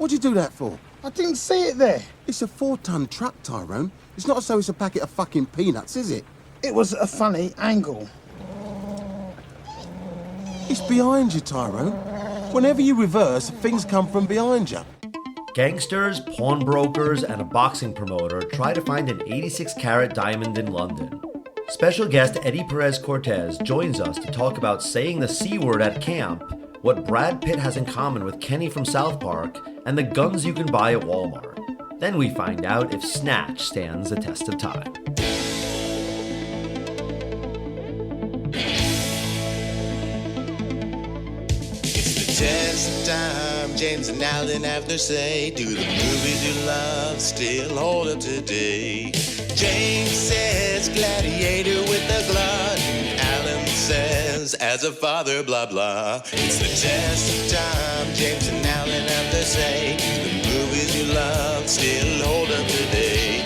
What'd you do that for? I didn't see it there. It's a 4-ton truck, Tyrone. It's not as though it's a packet of fucking peanuts, is it? It was a funny angle. It's behind you, Tyrone. Whenever you reverse, things come from behind you. Gangsters, pawnbrokers, and a boxing promoter try to find an 86-carat diamond in London. Special guest Eddie Perez-Cortes joins us to talk about saying the C word at camp, what Brad Pitt has in common with Kenny from South Park, and the guns you can buy at Walmart. Then we find out if Snatch stands the test of time. Test of time, James and Alan have their say. Do the movies you love still hold up today? James says gladiator with the glut. Alan says as a father, blah blah. It's the test of time, James and Alan have their say. Do the movies you love still hold up today?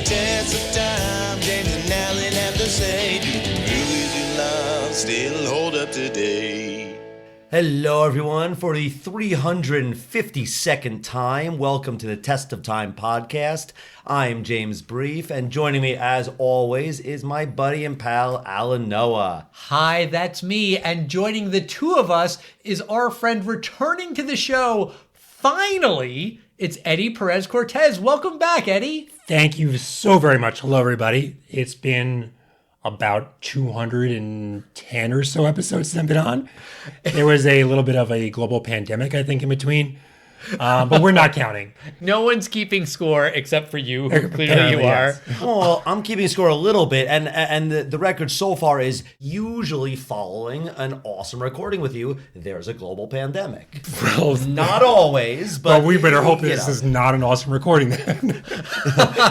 Test of time, James and Alan have their say. Do the movies you love still hold up today? Hello, everyone. For the 352nd time, welcome to the Test of Time podcast. I'm James Brief, and joining me, as always, is my buddy and pal, Alan Noah. Hi, that's me, and joining the two of us is our friend returning to the show, finally, it's Eddie Perez-Cortes. Welcome back, Eddie. Thank you so very much. Hello, everybody. It's been about 210 or so episodes since I've been on. There was a little bit of a global pandemic, I think, in between. But we're not counting. No one's keeping score except for you, who clearly you are. Yes. Well, I'm keeping score a little bit, and the record so far is usually following an awesome recording with you, there's a global pandemic. Well, not always, but... Well, we better hope this is not an awesome recording then.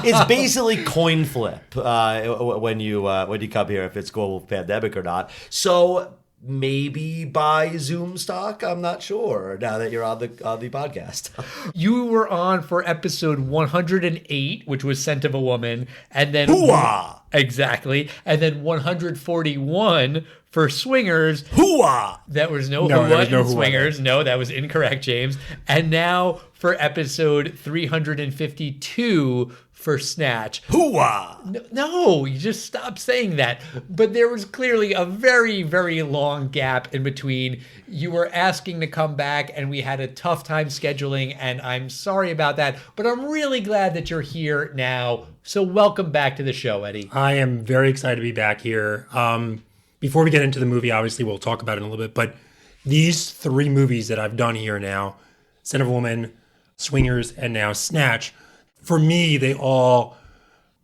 It's basically coin flip when you come here, if it's global pandemic or not. So... maybe buy Zoom stock. I'm not sure now that you're on the podcast. You were on for episode 108, which was Scent of a Woman, and then Hooah! Exactly, and then 141 for Swingers. Hooah! That was no there hooah was no in hooah. Swingers. No, that was incorrect, James. And now for episode 352 for Snatch. Hooah! No, you just stop saying that. But there was clearly a very, very long gap in between. You were asking to come back, and we had a tough time scheduling, and I'm sorry about that. But I'm really glad that you're here now. So welcome back to the show, Eddie. I am very excited to be back here. Before we get into the movie, obviously we'll talk about it in a little bit, but these three movies that I've done here now, Scent of a Woman, Swingers, and now Snatch, for me, they all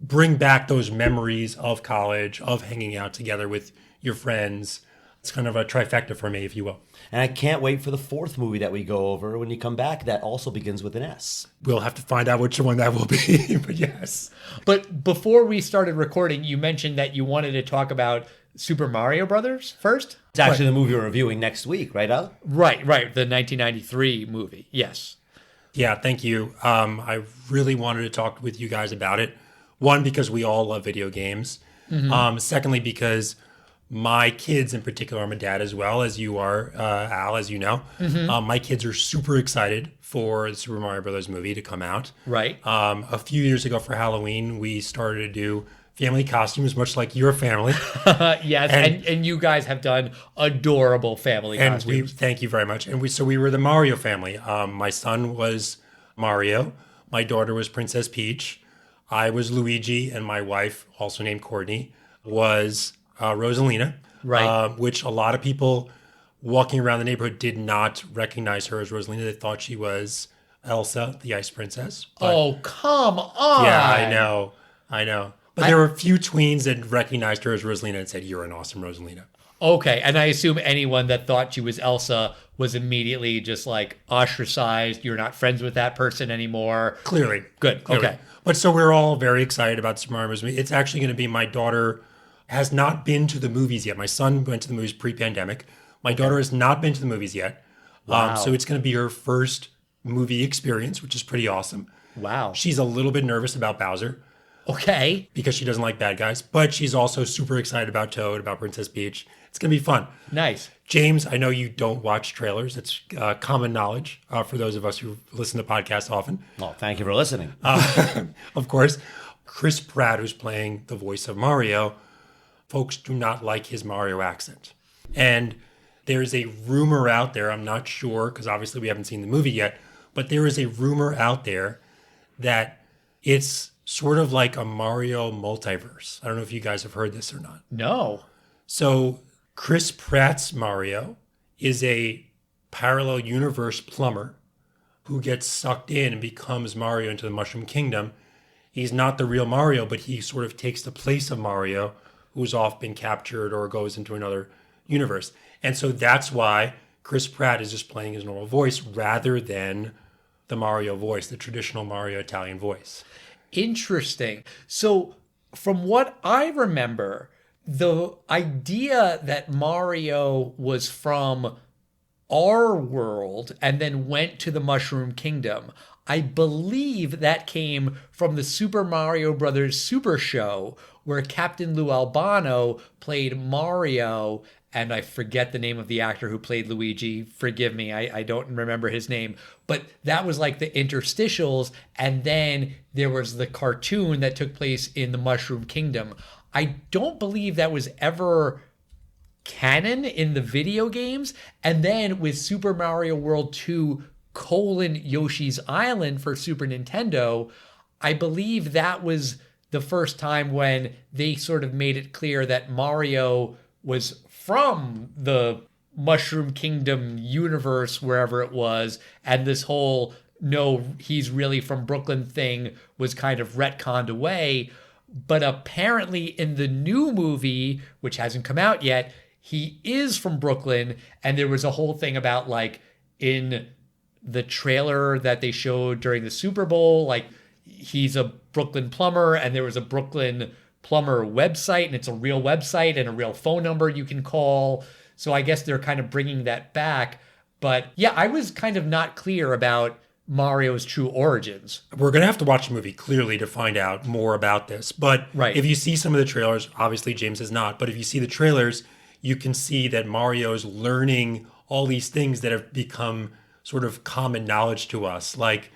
bring back those memories of college, of hanging out together with your friends. It's kind of a trifecta for me, if you will. And I can't wait for the fourth movie that we go over when you come back. That also begins with an S. We'll have to find out which one that will be, but yes. But before we started recording, you mentioned that you wanted to talk about Super Mario Brothers first? It's actually the movie we're reviewing next week, right, Al? Right. The 1993 movie. Yes. Yeah, thank you. I really wanted to talk with you guys about it. One, because we all love video games. Mm-hmm. Secondly, because my kids in particular, I'm a dad as well, as you are, Al, as you know. Mm-hmm. My kids are super excited for the Super Mario Brothers movie to come out. Right. A few years ago for Halloween, we started to do family costumes, much like your family. Yes, and you guys have done adorable family costumes. Thank you very much. And we were the Mario family. My son was Mario. My daughter was Princess Peach. I was Luigi, and my wife, also named Courtney, was Rosalina. Right. Which a lot of people walking around the neighborhood did not recognize her as Rosalina. They thought she was Elsa, the Ice Princess. Oh, come on. Yeah, I know. But there were a few tweens that recognized her as Rosalina and said, "You're an awesome Rosalina." Okay, and I assume anyone that thought she was Elsa was immediately just like ostracized. You're not friends with that person anymore. Clearly. Good. Clearly. Okay. But so we're all very excited about Super Mario Bros. It's actually going to be, my daughter has not been to the movies yet. My son went to the movies pre-pandemic. My daughter has not been to the movies yet. Wow. So it's going to be her first movie experience, which is pretty awesome. Wow. She's a little bit nervous about Bowser. Okay. because she doesn't like bad guys, but she's also super excited about Toad, about Princess Peach. It's going to be fun. Nice. James, I know you don't watch trailers. It's common knowledge for those of us who listen to podcasts often. Well, thank you for listening. Of course, Chris Pratt, who's playing the voice of Mario, folks do not like his Mario accent. And there's a rumor out there, I'm not sure, because obviously we haven't seen the movie yet, but there is a rumor out there that it's sort of like a Mario multiverse. I don't know if you guys have heard this or not. No. So Chris Pratt's Mario is a parallel universe plumber who gets sucked in and becomes Mario into the Mushroom Kingdom. He's not the real Mario, but he sort of takes the place of Mario, who's off been captured or goes into another universe. And so that's why Chris Pratt is just playing his normal voice rather than the Mario voice, the traditional Mario Italian voice. Interesting. So, from what I remember, the idea that Mario was from our world and then went to the Mushroom Kingdom, I believe that came from the Super Mario Brothers Super Show, where Captain Lou Albano played Mario, and I forget the name of the actor who played Luigi. Forgive me, I don't remember his name. But that was like the interstitials, and then there was the cartoon that took place in the Mushroom Kingdom. I don't believe that was ever canon in the video games. And then with Super Mario World 2 : Yoshi's Island for Super Nintendo, I believe that was the first time when they sort of made it clear that Mario was from the Mushroom Kingdom universe, wherever it was, and this whole no, he's really from Brooklyn thing was kind of retconned away. But apparently in the new movie, which hasn't come out yet, he is from Brooklyn, and there was a whole thing about, like, in the trailer that they showed during the Super Bowl, like, he's a Brooklyn plumber, and there was a Brooklyn plumber website, and it's a real website and a real phone number you can call. So I guess they're kind of bringing that back. But yeah, I was kind of not clear about Mario's true origins. We're going to have to watch the movie clearly to find out more about this. But Right. if you see some of the trailers, obviously James is not, but if you see the trailers, you can see that Mario's learning all these things that have become sort of common knowledge to us, like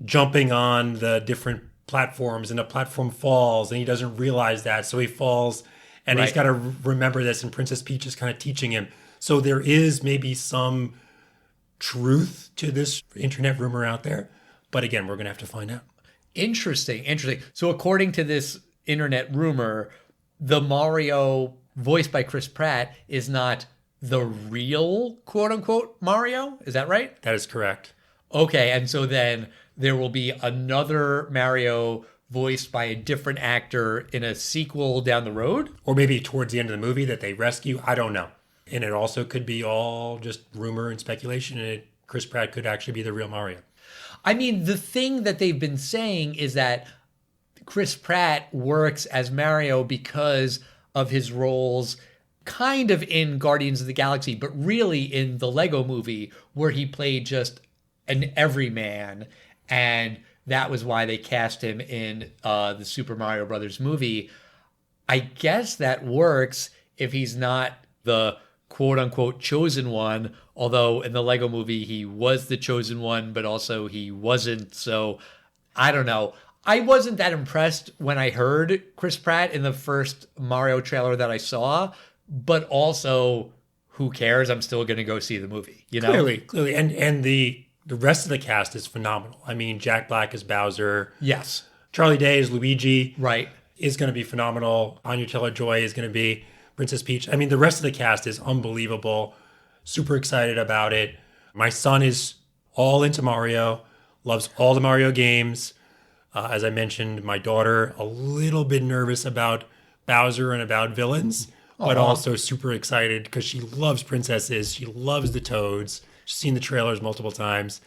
jumping on the different platforms and the platform falls and he doesn't realize that. So he falls and he's Right. got to remember this, and Princess Peach is kind of teaching him. So there is maybe some truth to this internet rumor out there. But again, we're going to have to find out. Interesting. So according to this internet rumor, the Mario voiced by Chris Pratt is not the real quote unquote Mario. Is that right? That is correct. Okay. And so then there will be another Mario voiced by a different actor in a sequel down the road. Or maybe towards the end of the movie that they rescue. I don't know. And it also could be all just rumor and speculation, and Chris Pratt could actually be the real Mario. I mean, the thing that they've been saying is that Chris Pratt works as Mario because of his roles kind of in Guardians of the Galaxy, but really in the Lego movie, where he played just an everyman. And that was why they cast him in the Super Mario Brothers movie. I guess that works if he's not the quote unquote chosen one, although in the Lego movie he was the chosen one, but also he wasn't. So I don't know. I wasn't that impressed when I heard Chris Pratt in the first Mario trailer that I saw, but also who cares? I'm still going to go see the movie, you know? Clearly. And the rest of the cast is phenomenal. I mean, Jack Black is Bowser. Yes. Charlie Day is Luigi. Right. Is going to be phenomenal. Anya Taylor-Joy is going to be Princess Peach. I mean, the rest of the cast is unbelievable. Super excited about it. My son is all into Mario, loves all the Mario games. As I mentioned, my daughter, a little bit nervous about Bowser and about villains, but also super excited because she loves princesses. She loves the Toads. She's seen the trailers multiple times.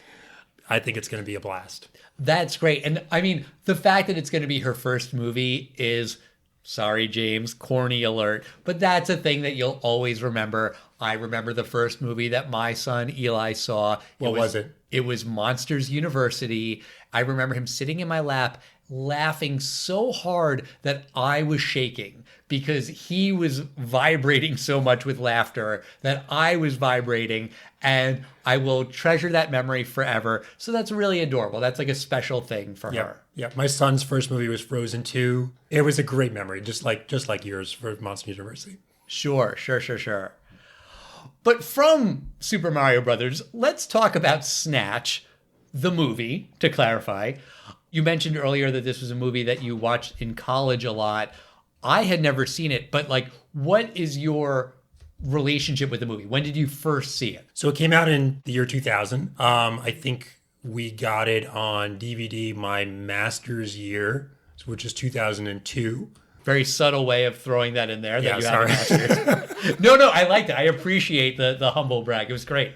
I think it's going to be a blast. That's great. And I mean, the fact that it's going to be her first movie is, sorry, James, corny alert, but that's a thing that you'll always remember. I remember the first movie that my son Eli saw. What was it? It was Monsters University. I remember him sitting in my lap laughing so hard that I was shaking because he was vibrating so much with laughter that I was vibrating, and I will treasure that memory forever. So that's really adorable. That's like a special thing for her. Yeah, my son's first movie was Frozen 2. It was a great memory, just like yours for Monster University. Sure. But from Super Mario Brothers, let's talk about Snatch, the movie, to clarify. You mentioned earlier that this was a movie that you watched in college a lot. I had never seen it, but like, what is your relationship with the movie? When did you first see it? So it came out in the year 2000. I think we got it on DVD my master's year, which is 2002. Very subtle way of throwing that in there. Yeah, that you sorry. Have a master's. No, I liked it. I appreciate the humble brag. It was great.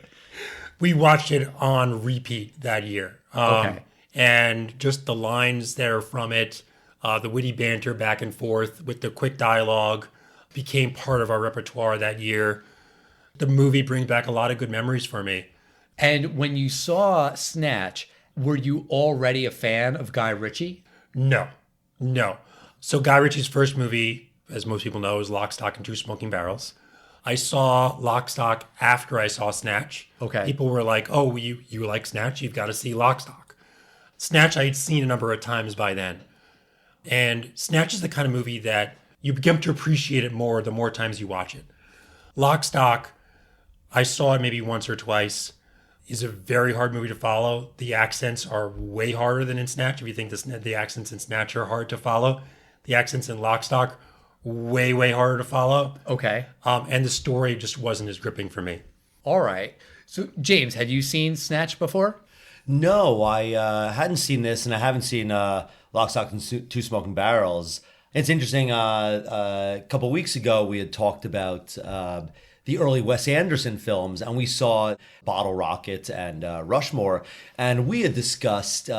We watched it on repeat that year. Okay. And just the lines that are from it, the witty banter back and forth with the quick dialogue became part of our repertoire that year. The movie brings back a lot of good memories for me. And when you saw Snatch, were you already a fan of Guy Ritchie? No. So Guy Ritchie's first movie, as most people know, is Lock, Stock, and Two Smoking Barrels. I saw Lock, Stock after I saw Snatch. Okay. People were like, oh, you like Snatch? You've got to see Lock, Stock. Snatch I had seen a number of times by then. And Snatch is the kind of movie that you begin to appreciate it more the more times you watch it. Lock, Stock, I saw it maybe once or twice, is a very hard movie to follow. The accents are way harder than in Snatch. If you think the accents in Snatch are hard to follow, the accents in Lock, Stock, way, way harder to follow. Okay. And the story just wasn't as gripping for me. All right. So, James, had you seen Snatch before? No, I hadn't seen this, and I haven't seen Lock, Stock, and Two Smoking Barrels. It's interesting. A couple weeks ago, we had talked about the early Wes Anderson films, and we saw Bottle Rocket and Rushmore, and we had discussed.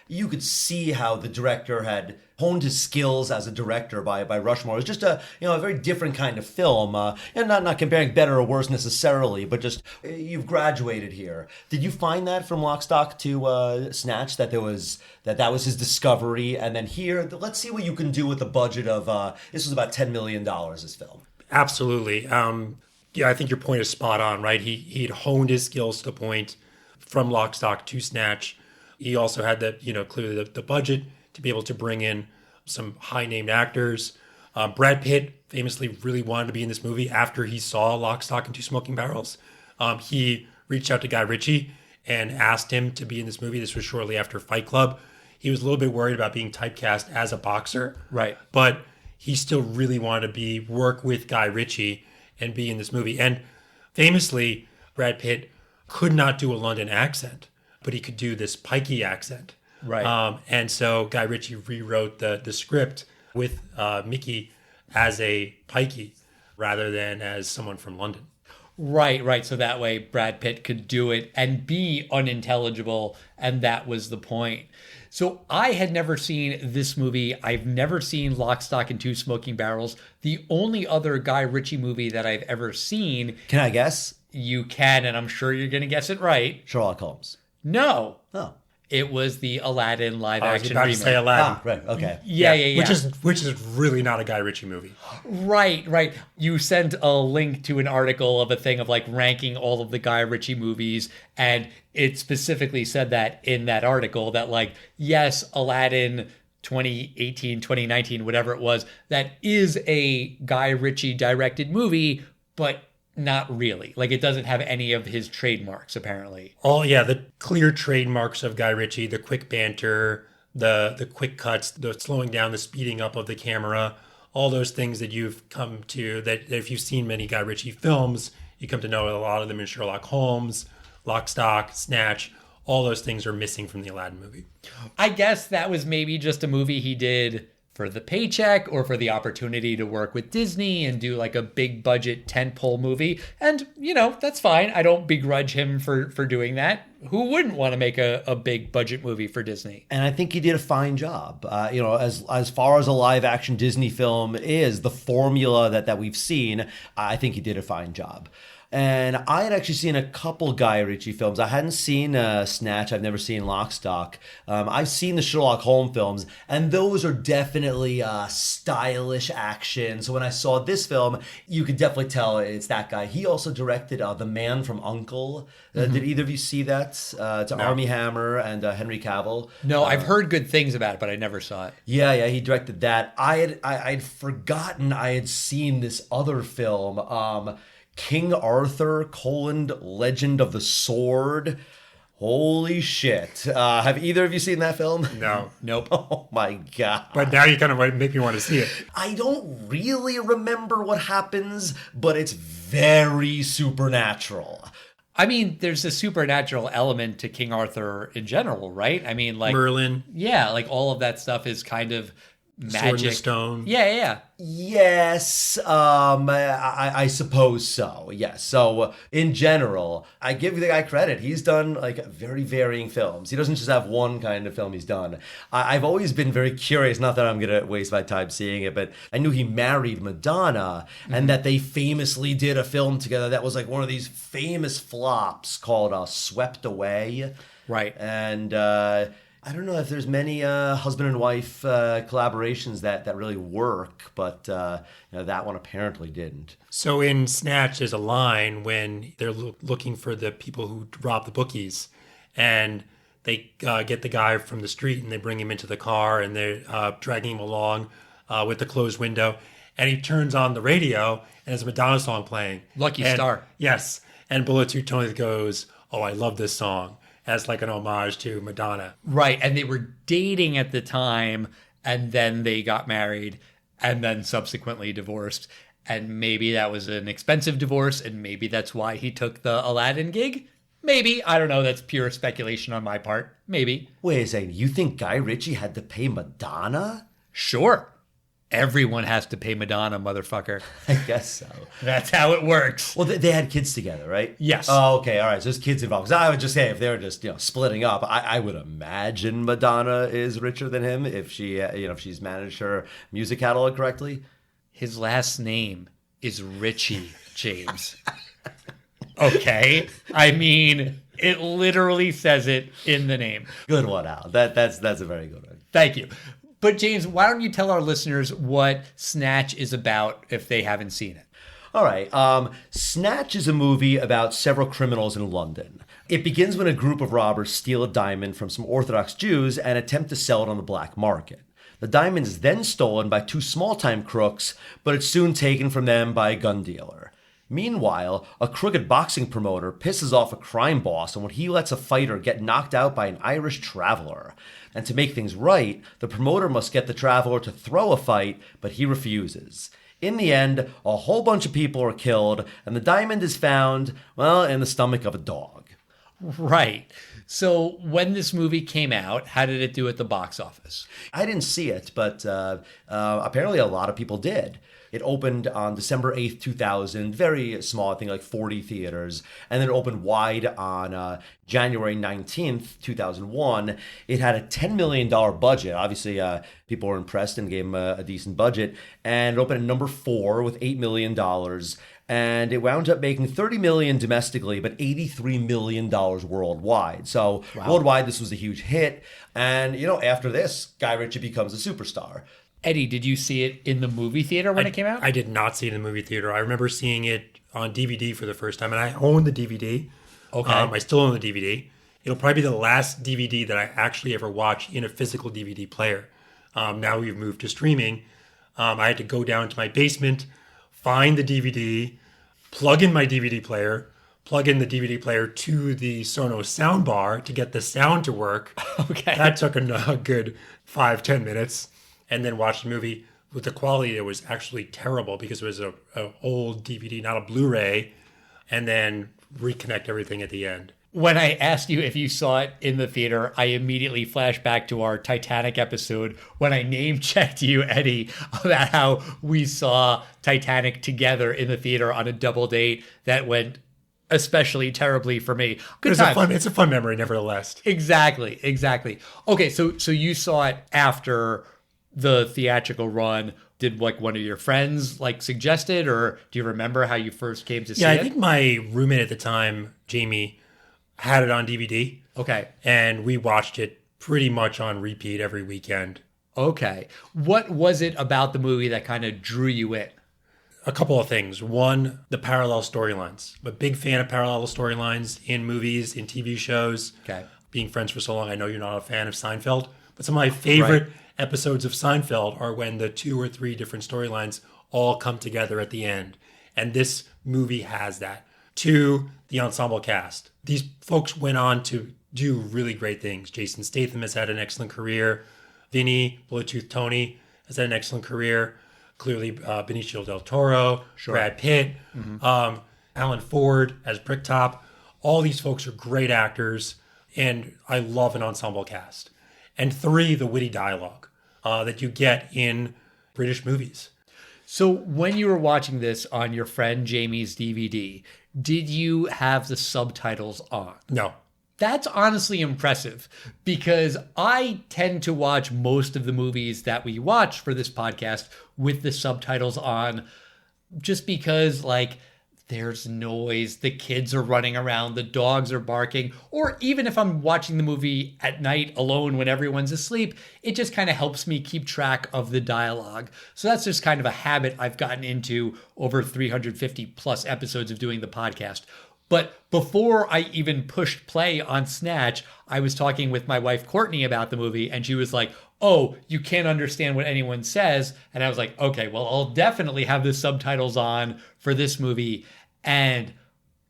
You could see how the director had honed his skills as a director by Rushmore. It was just a very different kind of film, and not comparing better or worse necessarily, but just you've graduated here. Did you find that from Lock, Stock to Snatch that that was his discovery, and then here let's see what you can do with the budget of this was about $10 million. This film. Absolutely. Yeah, I think your point is spot on, right? He'd honed his skills to the point from Lock, Stock to Snatch. He also had clearly the budget to be able to bring in some high-named actors. Brad Pitt famously really wanted to be in this movie after he saw Lock, Stock, and Two Smoking Barrels. He reached out to Guy Ritchie and asked him to be in this movie. This was shortly after Fight Club. He was a little bit worried about being typecast as a boxer. Right. But he still really wanted to work with Guy Ritchie and be in this movie. And famously, Brad Pitt could not do a London accent, but he could do this pikey accent. Right. And so Guy Ritchie rewrote the script with Mickey as a pikey rather than as someone from London. Right. So that way Brad Pitt could do it and be unintelligible, and that was the point. So I had never seen this movie. I've never seen Lock, Stock, and Two Smoking Barrels. The only other Guy Ritchie movie that I've ever seen. Can I guess? You can, and I'm sure you're going to guess it right. Sherlock Holmes. No. Oh. It was the Aladdin live I was action about remake. to say Aladdin. Right. Okay. Yeah. Which is really not a Guy Ritchie movie. Right. You sent a link to an article of a thing of like ranking all of the Guy Ritchie movies, and it specifically said that in that article that like, yes, Aladdin 2018, 2019, whatever it was, that is a Guy Ritchie directed movie, but not really. Like, it doesn't have any of his trademarks, apparently. The clear trademarks of Guy Ritchie, the quick banter, the quick cuts, the slowing down, the speeding up of the camera, all those things that you've come to, that if you've seen many Guy Ritchie films, you come to know a lot of them in Sherlock Holmes, Lock, Stock, Snatch. All those things are missing from the Aladdin movie. I guess that was maybe just a movie he did for the paycheck or for the opportunity to work with Disney and do like a big budget tentpole movie. And, that's fine. I don't begrudge him for doing that. Who wouldn't want to make a big budget movie for Disney? And I think he did a fine job. As far as a live action Disney film is, the formula that we've seen, I think he did a fine job. And I had actually seen a couple Guy Ritchie films. I hadn't seen Snatch. I've never seen Lock, Stock. I've seen the Sherlock Holmes films, and those are definitely stylish action. So when I saw this film, you could definitely tell it's that guy. He also directed The Man from U.N.C.L.E. Did either of you see that? It's Armie Hammer and Henry Cavill. No, I've heard good things about it, but I never saw it. Yeah, he directed that. I'd forgotten I had seen this other film, King Arthur: Legend of the Sword. Holy shit. Have either of you seen that film? No. Nope. Oh my God. But now you kind of make me want to see it. I don't really remember what happens, but it's very supernatural. I mean, there's a supernatural element to King Arthur in general, right? I mean, like Merlin. Yeah, like all of that stuff is kind of magic. Sword in the Stone. Yeah. Yes, I suppose so. Yes. So in general, I give the guy credit. He's done like very varying films. He doesn't just have one kind of film he's done. I've always been very curious, not that I'm going to waste my time seeing it, but I knew he married Madonna and that they famously did a film together that was like one of these famous flops called Swept Away. Right. And I don't know if there's many husband and wife collaborations that really work, but that one apparently didn't. So in Snatch, there's a line when they're looking for the people who robbed the bookies, and they get the guy from the street and they bring him into the car and they're dragging him along with the closed window, and he turns on the radio and there's a Madonna song playing. Lucky And- Star. Yes, and Bullet Two Tony goes, "Oh, I love this song," as like an homage to Madonna. Right. And they were dating at the time, and then they got married, and then subsequently divorced. And maybe that was an expensive divorce, and maybe that's why he took the Aladdin gig. Maybe. I don't know. That's pure speculation on my part. Maybe. Wait a second, you think Guy Ritchie had to pay Madonna? Sure. Everyone has to pay Madonna, motherfucker. I guess so. That's how it works. Well, they had kids together, right? Yes. Oh, okay, all right. So there's kids involved. Because I would just say if they were just splitting up, I would imagine Madonna is richer than him if she if she's managed her music catalog correctly. His last name is Richie, James. Okay? I mean, it literally says it in the name. Good one, Al. That's a very good one. Thank you. But James, why don't you tell our listeners what Snatch is about if they haven't seen it? All right. Snatch is a movie about several criminals in London. It begins when a group of robbers steal a diamond from some Orthodox Jews and attempt to sell it on the black market. The diamond is then stolen by two small-time crooks, but it's soon taken from them by a gun dealer. Meanwhile, a crooked boxing promoter pisses off a crime boss when he lets a fighter get knocked out by an Irish traveler. And to make things right, the promoter must get the traveler to throw a fight, but he refuses. In the end, a whole bunch of people are killed, and the diamond is found, well, in the stomach of a dog. Right. So when this movie came out, how did it do at the box office? I didn't see it, but apparently a lot of people did. It opened on December 8th, 2000, very small, I think like 40 theaters. And then it opened wide on January 19th, 2001. It had a $10 million budget. Obviously, people were impressed and gave him a decent budget. And it opened at number 4 with $8 million. And it wound up making $30 million domestically, but $83 million worldwide. So worldwide, this was a huge hit. And, after this, Guy Ritchie becomes a superstar. Eddie, did you see it in the movie theater when it came out? I did not see it in the movie theater. I remember seeing it on DVD for the first time, and I own the DVD. Okay. I still own the DVD. It'll probably be the last DVD that I actually ever watch in a physical DVD player. Now we've moved to streaming. I had to go down to my basement, find the DVD, plug in my DVD player, plug in the DVD player to the Sonos soundbar to get the sound to work. Okay. That took a good 5-10 minutes. And then watch the movie with the quality that was actually terrible because it was a old DVD, not a Blu-ray, and then reconnect everything at the end. When I asked you if you saw it in the theater, I immediately flashed back to our Titanic episode when I name-checked you, Eddie, about how we saw Titanic together in the theater on a double date that went especially terribly for me. Good time. It's a fun memory, nevertheless. Exactly. Okay, so you saw it after the theatrical run, Did like one of your friends like suggest it, or do you remember how you first came to see Yeah, it? I think my roommate at the time, Jamie, had it on DVD. Okay. And we watched it pretty much on repeat every weekend. Okay. What was it about the movie that kind of drew you in? A couple of things. One, the parallel storylines. I'm a big fan of parallel storylines in movies, in TV shows. Okay. Being friends for so long, I know you're not a fan of Seinfeld, but some of my favorite episodes of Seinfeld are when the 2 or 3 different storylines all come together at the end. And this movie has that. 2, the ensemble cast. These folks went on to do really great things. Jason Statham has had an excellent career. Vinny, Bluetooth Tony, has had an excellent career. Clearly, Benicio del Toro, Brad Pitt, Alan Ford as Bricktop. All these folks are great actors, and I love an ensemble cast. And 3, the witty dialogue that you get in British movies. So when you were watching this on your friend Jamie's DVD, did you have the subtitles on? No. That's honestly impressive because I tend to watch most of the movies that we watch for this podcast with the subtitles on just because, like, there's noise, the kids are running around, the dogs are barking, or even if I'm watching the movie at night alone when everyone's asleep, it just kind of helps me keep track of the dialogue. So that's just kind of a habit I've gotten into over 350 plus episodes of doing the podcast. But before I even pushed play on Snatch, I was talking with my wife, Courtney, about the movie, and she was like, oh, you can't understand what anyone says. And I was like, okay, well, I'll definitely have the subtitles on for this movie. And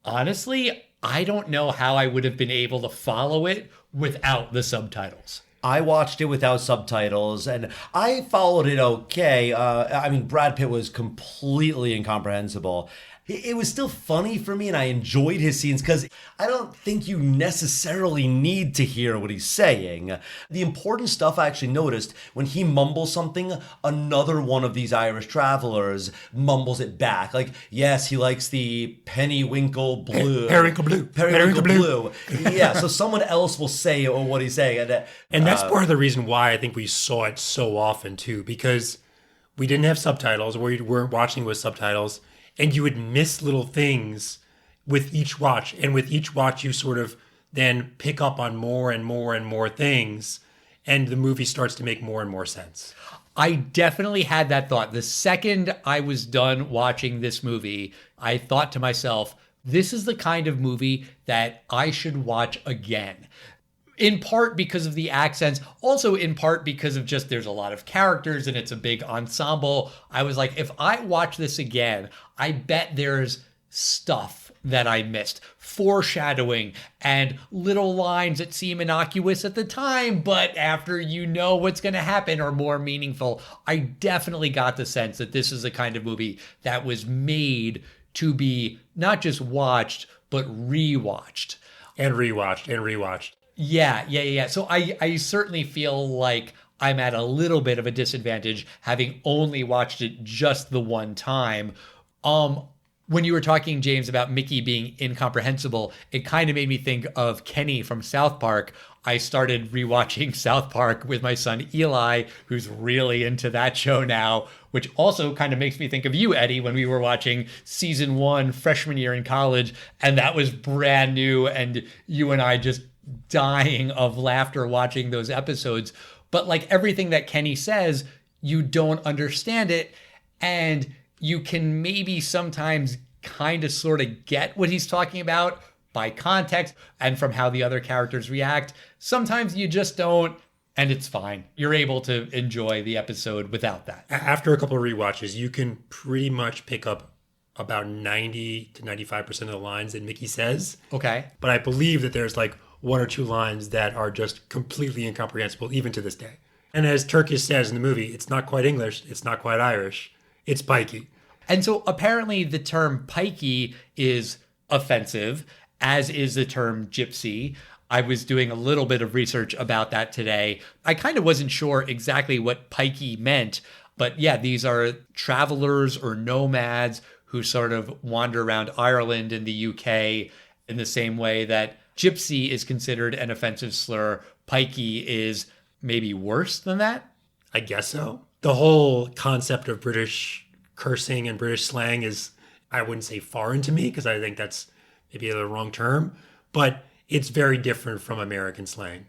honestly, I don't know how I would have been able to follow it without the subtitles. I watched it without subtitles, and I followed it okay. I mean, Brad Pitt was completely incomprehensible. It was still funny for me, and I enjoyed his scenes because I don't think you necessarily need to hear what he's saying. The important stuff I actually noticed when he mumbles something, another one of these Irish travelers mumbles it back. Like, yes, he likes the Pennywinkle Blue. Periwinkle Blue. Periwinkle Blue. Yeah, so someone else will say what he's saying. And that's part of the reason why I think we saw it so often, too, because we didn't have subtitles, or we weren't watching with subtitles. And you would miss little things with each watch. And with each watch, you sort of then pick up on more and more and more things. And the movie starts to make more and more sense. I definitely had that thought. The second I was done watching this movie, I thought to myself, this is the kind of movie that I should watch again. In part because of the accents, also in part because of just there's a lot of characters and it's a big ensemble. I was like, if I watch this again, I bet there's stuff that I missed. Foreshadowing and little lines that seem innocuous at the time, but after you know what's going to happen are more meaningful. I definitely got the sense that this is the kind of movie that was made to be not just watched, but rewatched. And rewatched and rewatched. Yeah. So I certainly feel like I'm at a little bit of a disadvantage having only watched it just the one time. When you were talking, James, about Mickey being incomprehensible, it kind of made me think of Kenny from South Park. I started rewatching South Park with my son Eli, who's really into that show now, which also kind of makes me think of you, Eddie, when we were watching season 1 freshman year in college, and that was brand new, and you and I just dying of laughter watching those episodes. But like everything that Kenny says, you don't understand it, and you can maybe sometimes kind of sort of get what he's talking about by context and from how the other characters react. Sometimes you just don't, and it's fine. You're able to enjoy the episode without that. After a couple of rewatches, you can pretty much pick up about 90 to 95% of the lines that Mickey says. Okay. But I believe that there's like 1 or 2 lines that are just completely incomprehensible, even to this day. And as Turkish says in the movie, it's not quite English, it's not quite Irish, it's pikey. And so apparently the term pikey is offensive, as is the term gypsy. I was doing a little bit of research about that today. I kind of wasn't sure exactly what pikey meant, but yeah, these are travelers or nomads who sort of wander around Ireland and the UK in the same way that gypsy is considered an offensive slur. Pikey is maybe worse than that. I guess so. the whole concept of British cursing and British slang is, I wouldn't say foreign to me, because I think that's maybe the wrong term, but it's very different from American slang.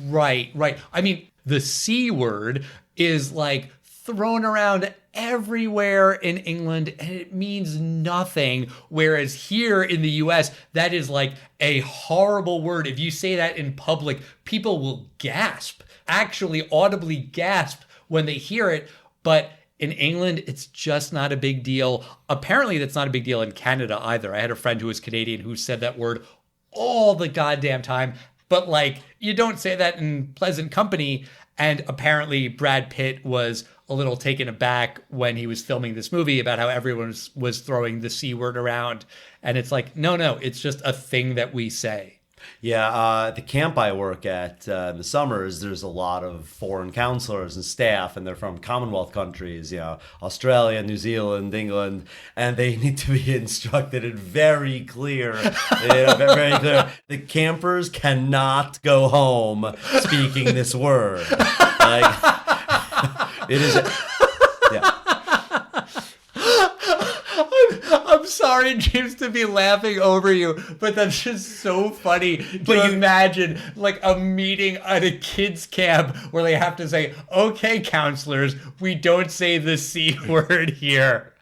Right. I mean, the C word is like thrown around everywhere in England and it means nothing. Whereas here in the US, that is like a horrible word. If you say that in public, people will gasp, actually audibly gasp when they hear it. But in England, it's just not a big deal. Apparently, that's not a big deal in Canada either. I had a friend who was Canadian who said that word all the goddamn time. But like, you don't say that in pleasant company. And apparently Brad Pitt was a little taken aback when he was filming this movie about how everyone was throwing the C word around. And it's like, no, it's just a thing that we say. Yeah, at the camp I work at in the summers, there's a lot of foreign counselors and staff, and they're from Commonwealth countries, Australia, New Zealand, England, and they need to be instructed in very clear, very clear. The campers cannot go home speaking this word. Like, it is. I'm sorry, James, to be laughing over you, but that's just so funny to imagine like a meeting at a kids' camp where they have to say, okay, counselors, we don't say the C word here.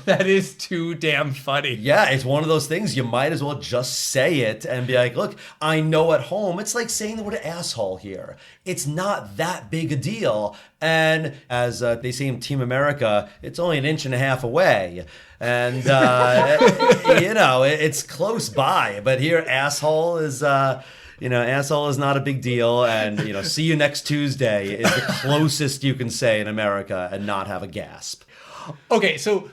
That is too damn funny. Yeah, it's one of those things. You might as well just say it and be like, look, I know at home, it's like saying the word asshole here. It's not that big a deal. And as they say in Team America, it's only an inch and a half away. And, it's close by. But here, asshole is... asshole is not a big deal. And, see you next Tuesday is the closest you can say in America and not have a gasp. Okay, so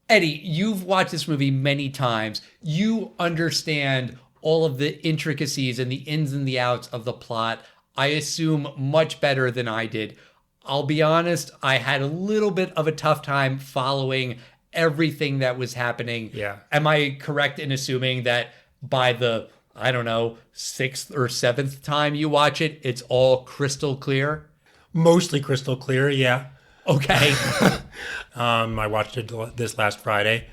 Eddie, you've watched this movie many times. You understand all of the intricacies and the ins and the outs of the plot, I assume, much better than I did. I'll be honest, I had a little bit of a tough time following everything that was happening. Yeah. Am I correct in assuming that by the, sixth or seventh time you watch it, it's all crystal clear? Mostly crystal clear, yeah. Okay. I watched it this last Friday.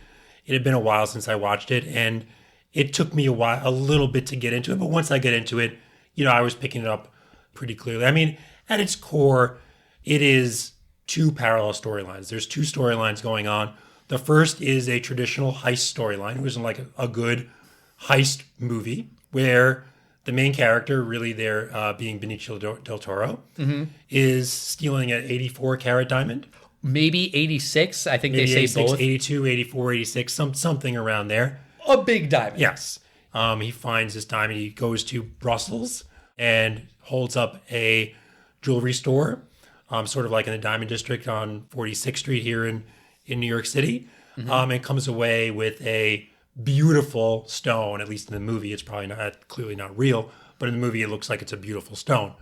It had been a while since I watched it, and it took me a little bit to get into it. But once I get into it, I was picking it up pretty clearly. I mean, at its core, it is two parallel storylines. There's two storylines going on. The first is a traditional heist storyline. It was like a good heist movie where the main character, really there being Benicio del Toro, is stealing an 84-carat diamond. Maybe 86. I think Maybe they say 86, both. 82, 84, 86, something around there. A big diamond. Yes. He finds this diamond. He goes to Brussels and holds up a jewelry store, sort of like in the Diamond District on 46th Street here in New York City, and comes away with a beautiful stone. At least in the movie, it's probably clearly not real, but in the movie, it looks like it's a beautiful stone.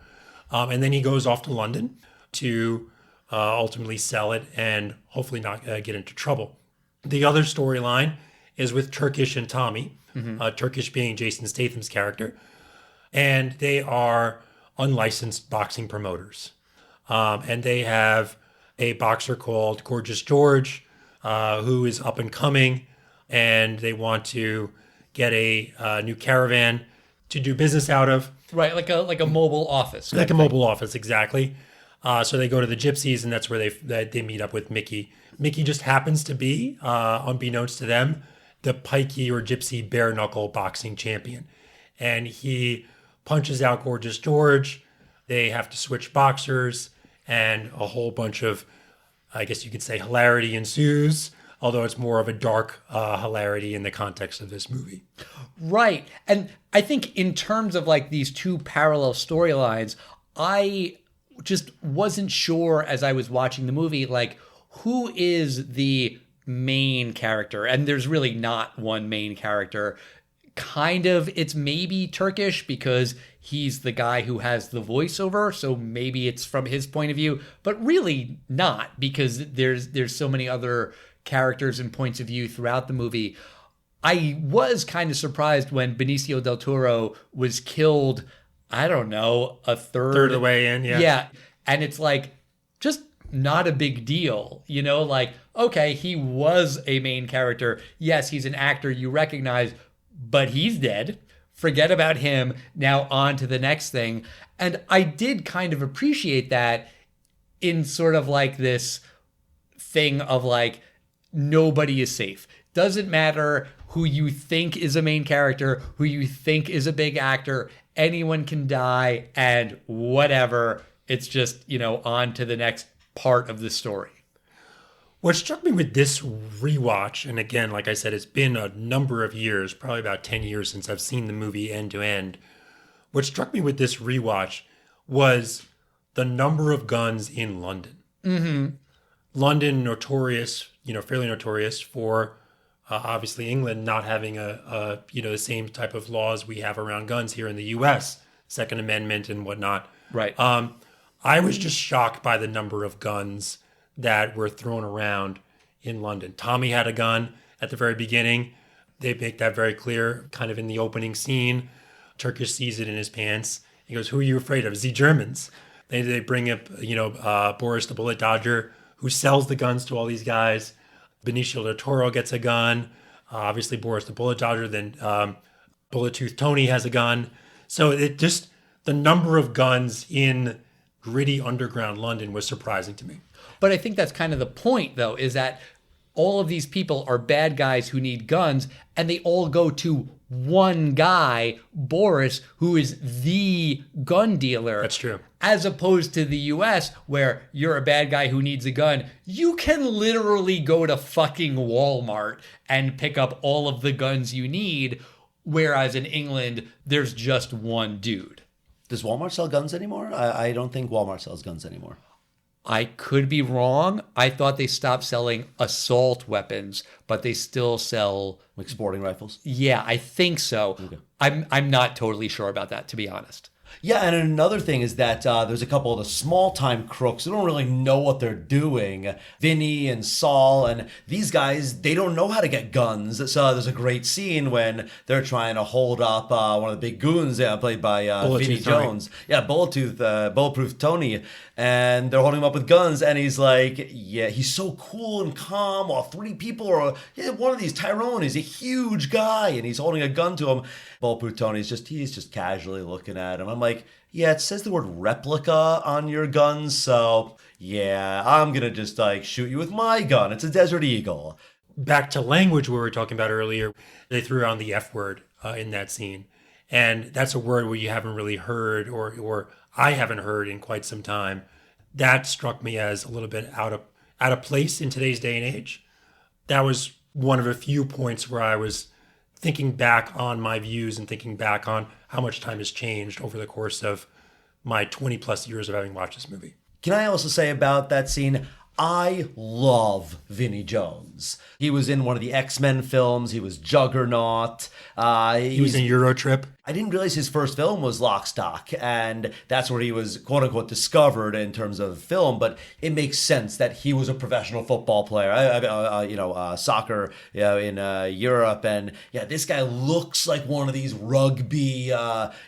And then he goes off to London to ultimately sell it and hopefully not get into trouble. The other storyline is with Turkish and Tommy, Turkish being Jason Statham's character, and they are unlicensed boxing promoters. And they have a boxer called Gorgeous George, who is up and coming, and they want to get a new caravan to do business out of. Right, like a mobile office. Like a mobile office, exactly. So they go to the Gypsies, and that's where they meet up with Mickey. Mickey just happens to be, unbeknownst to them, the pikey or gypsy bare knuckle boxing champion. And he punches out Gorgeous George. They have to switch boxers, and a whole bunch of, I guess you could say, hilarity ensues, although it's more of a dark hilarity in the context of this movie. Right. And I think in terms of like these two parallel storylines, I just wasn't sure as I was watching the movie, like, who is the main character? And there's really not one main character. Kind of, it's maybe Turkish because he's the guy who has the voiceover, so maybe it's from his point of view, but really not, because there's so many other characters and points of view throughout the movie. I was kind of surprised when Benicio del Toro was killed, I don't know, a third of the way in, yeah. Yeah, and it's like, just not a big deal. You know, like, okay, he was a main character. Yes, he's an actor you recognize, but he's dead. Forget about him. Now on to the next thing. And I did kind of appreciate that in sort of like this thing of like, nobody is safe. Doesn't matter who you think is a main character, who you think is a big actor, anyone can die and whatever. It's just, you know, on to the next part of the story. What struck me with this rewatch, and again, like I said, it's been a number of years, probably about 10 years since I've seen the movie end to end. What struck me with this rewatch was the number of guns in London. Mm-hmm. London, notorious, you know, fairly notorious for obviously England not having the same type of laws we have around guns here in the U.S., Second Amendment and whatnot. Right. I was just shocked by the number of guns that were thrown around in London. Tommy had a gun at the very beginning. They make that very clear, kind of in the opening scene. Turkish sees it in his pants. He goes, "Who are you afraid of? The Germans." They bring up, Boris the Bullet Dodger, who sells the guns to all these guys. Benicio del Toro gets a gun. Obviously, Boris the Bullet Dodger. Then Bullet Tooth Tony has a gun. So it just, the number of guns in gritty underground London was surprising to me. But I think that's kind of the point, though, is that all of these people are bad guys who need guns, and they all go to one guy, Boris, who is the gun dealer. That's true. As opposed to the US, where you're a bad guy who needs a gun. You can literally go to fucking Walmart and pick up all of the guns you need, whereas in England, there's just one dude. Does Walmart sell guns anymore? I don't think Walmart sells guns anymore. I could be wrong. I thought they stopped selling assault weapons, but they still sell... Like sporting rifles? Yeah, I think so. Okay. I'm not totally sure about that, to be honest. Yeah, and another thing is that there's a couple of the small-time crooks who don't really know what they're doing. Vinny and Saul, and these guys, they don't know how to get guns. So there's a great scene when they're trying to hold up one of the big goons played by Vinny Jones. Yeah, Bulletproof Tony. And they're holding him up with guns, and he's like, yeah, he's so cool and calm while three people are, one of these, Tyrone, is a huge guy, and he's holding a gun to him. Bulletproof Tony's he's just casually looking at him. I'm like, yeah, it says the word replica on your gun, so yeah, I'm gonna just like shoot you with my gun. It's a Desert Eagle. Back to language we were talking about earlier, they threw around the F word in that scene. And that's a word where you haven't really heard, or I haven't heard in quite some time. That struck me as a little bit out of place in today's day and age. That was one of a few points where I was thinking back on my views and thinking back on how much time has changed over the course of my 20 plus years of having watched this movie. Can I also say about that scene, I love Vinny Jones. He was in one of the X-Men films. He was Juggernaut. He was in Eurotrip. I didn't realize his first film was Lock, Stock, and that's where he was quote-unquote discovered in terms of film, but it makes sense that he was a professional football player, soccer in Europe, and yeah, this guy looks like one of these rugby,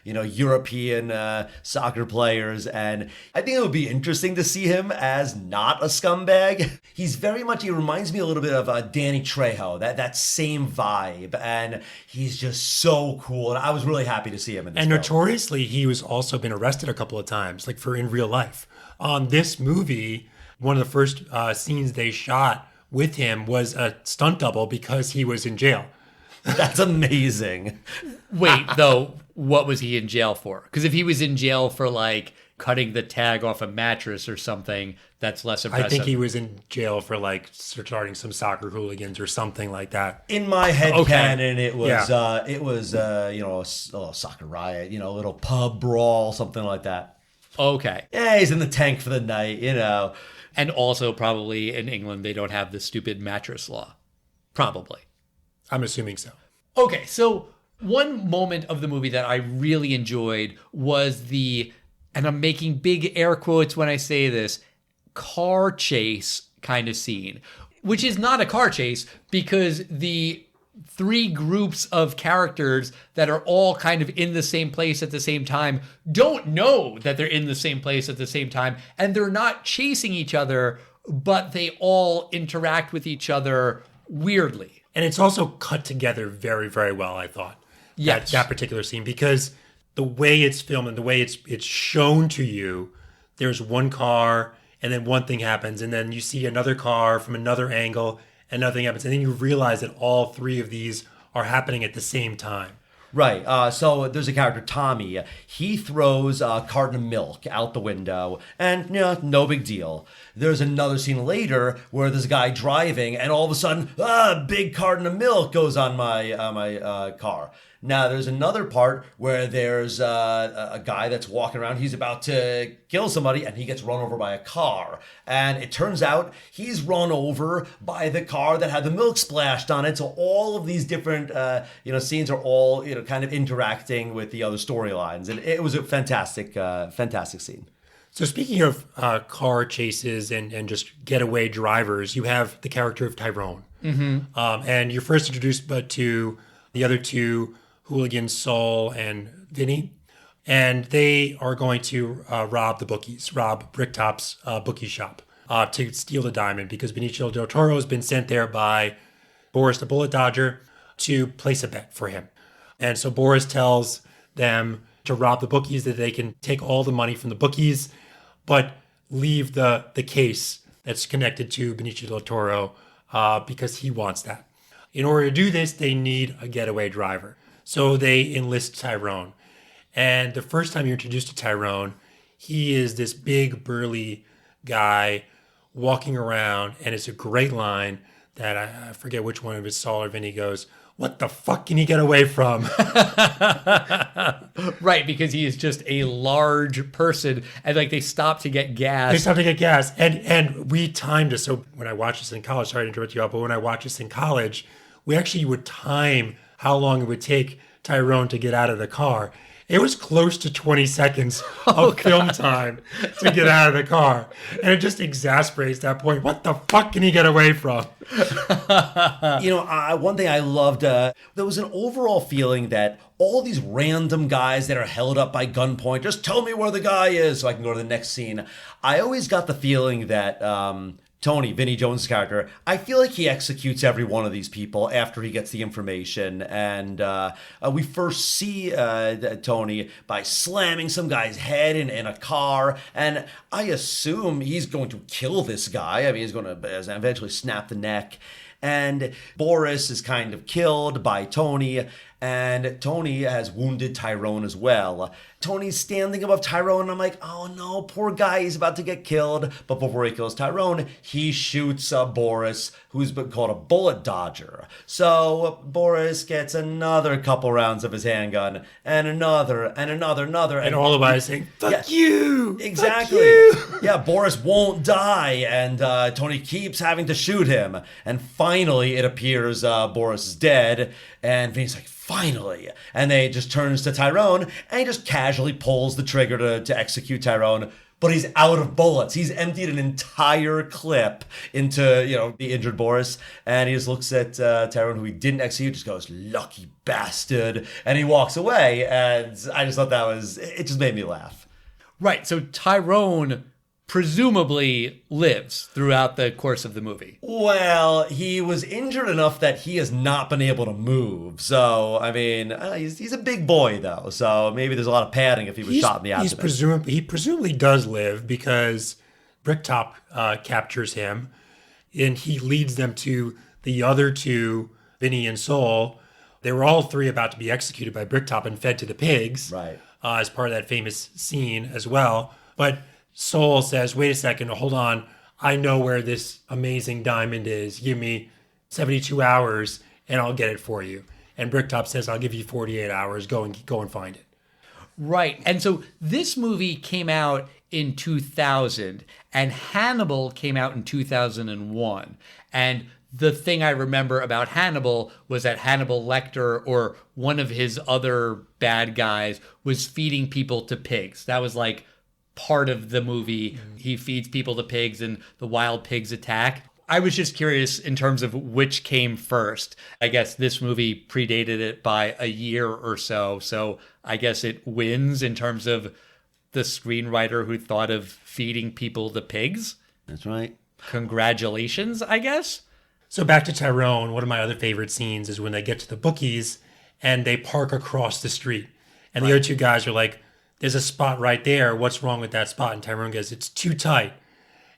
European soccer players, and I think it would be interesting to see him as not a scumbag. He's very much, he reminds me a little bit of Danny Trejo, that same vibe, and he's just so cool, and I was really happy to see him in this And film. notoriously, he was also been arrested a couple of times, like for in real life. On this movie, one of the first scenes they shot with him was a stunt double because he was in jail. That's amazing. Wait, though, what was he in jail for? Because if he was in jail for like cutting the tag off a mattress or something, that's less impressive. I think he was in jail for like starting some soccer hooligans or something like that. In my head canon, it was Yeah. a little soccer riot, a little pub brawl, something like that. Okay. Yeah, he's in the tank for the night, And also probably in England, they don't have the stupid mattress law. Probably. I'm assuming so. Okay, so one moment of the movie that I really enjoyed was and I'm making big air quotes when I say this, car chase kind of scene, which is not a car chase because the three groups of characters that are all kind of in the same place at the same time don't know that they're in the same place at the same time, and they're not chasing each other, but they all interact with each other weirdly. And it's also cut together very, very well, I thought. Yes. That particular scene, because the way it's filmed and the way it's shown to you, there's one car and then one thing happens, and then you see another car from another angle and nothing happens. And then you realize that all three of these are happening at the same time. Right. So there's a character, Tommy. He throws a carton of milk out the window, and no big deal. There's another scene later where there's a guy driving, and all of a sudden, a big carton of milk goes on my car. Now, there's another part where there's a guy that's walking around. He's about to kill somebody, and he gets run over by a car. And it turns out he's run over by the car that had the milk splashed on it. So all of these different, scenes are all, kind of interacting with the other storylines. And it was a fantastic scene. So speaking of car chases and just getaway drivers, you have the character of Tyrone. Mm-hmm. And you're first introduced to the other two hooligans, Saul and Vinny. And they are going to rob Bricktop's bookie shop to steal the diamond, because Benicio del Toro has been sent there by Boris the Bullet Dodger to place a bet for him. And so Boris tells them to rob the bookies, that they can take all the money from the bookies, but leave the case that's connected to Benicio del Toro because he wants that. In order to do this, they need a getaway driver. So they enlist Tyrone. And the first time you're introduced to Tyrone, he is this big, burly guy walking around, and it's a great line that I forget which one of his Saul or Vinny goes, "What the fuck can he get away from?" Right, because he is just a large person, and they stop to get gas. And we timed it. So when I watched this in college, sorry to interrupt you all, but when I watched this in college, we actually would time how long it would take Tyrone to get out of the car. It was close to 20 seconds of film time to get out of the car. And it just exasperates that point. What the fuck can he get away from? One thing I loved, there was an overall feeling that all these random guys that are held up by gunpoint, just tell me where the guy is so I can go to the next scene. I always got the feeling that Tony, Vinnie Jones' character, I feel like he executes every one of these people after he gets the information. And we first see Tony by slamming some guy's head in a car. And I assume he's going to kill this guy. I mean, he's going to eventually snap the neck. And Boris is kind of killed by Tony. And Tony has wounded Tyrone as well. Tony's standing above Tyrone, and I'm like, oh no, poor guy, he's about to get killed. But before he kills Tyrone, he shoots Boris, who's been called a bullet dodger. So Boris gets another couple rounds of his handgun, and another. And all of us saying, fuck you! Exactly. Fuck you! Yeah, Boris won't die, and Tony keeps having to shoot him. And finally, it appears Boris is dead, and Vinny's like, finally. And they just turns to Tyrone, and he just casually pulls the trigger to execute Tyrone. But he's out of bullets. He's emptied an entire clip into, the injured Boris. And he just looks at Tyrone, who he didn't execute, just goes, lucky bastard. And he walks away. And I just thought it just made me laugh. Right. So Tyrone presumably lives throughout the course of the movie. Well, he was injured enough that he has not been able to move. So, I mean, he's a big boy, though. So maybe there's a lot of padding if he was shot in the abdomen. He presumably does live, because Bricktop captures him, and he leads them to the other two, Vinny and Saul. They were all three about to be executed by Bricktop and fed to the pigs, right? As part of that famous scene as well. But Saul says, wait a second, hold on. I know where this amazing diamond is. Give me 72 hours and I'll get it for you. And Bricktop says, I'll give you 48 hours. Go and find it. Right. And so this movie came out in 2000, and Hannibal came out in 2001. And the thing I remember about Hannibal was that Hannibal Lecter, or one of his other bad guys, was feeding people to pigs. That was part of the movie. He feeds people to pigs and the wild pigs attack. I was just curious in terms of which came first. I guess this movie predated it by a year or so. So I guess it wins in terms of the screenwriter who thought of feeding people the pigs. That's right. Congratulations, I guess. So back to Tyrone, one of my other favorite scenes is when they get to the bookies and they park across the street. And the other two guys are like, there's a spot right there. What's wrong with that spot? And Tyrone goes, it's too tight.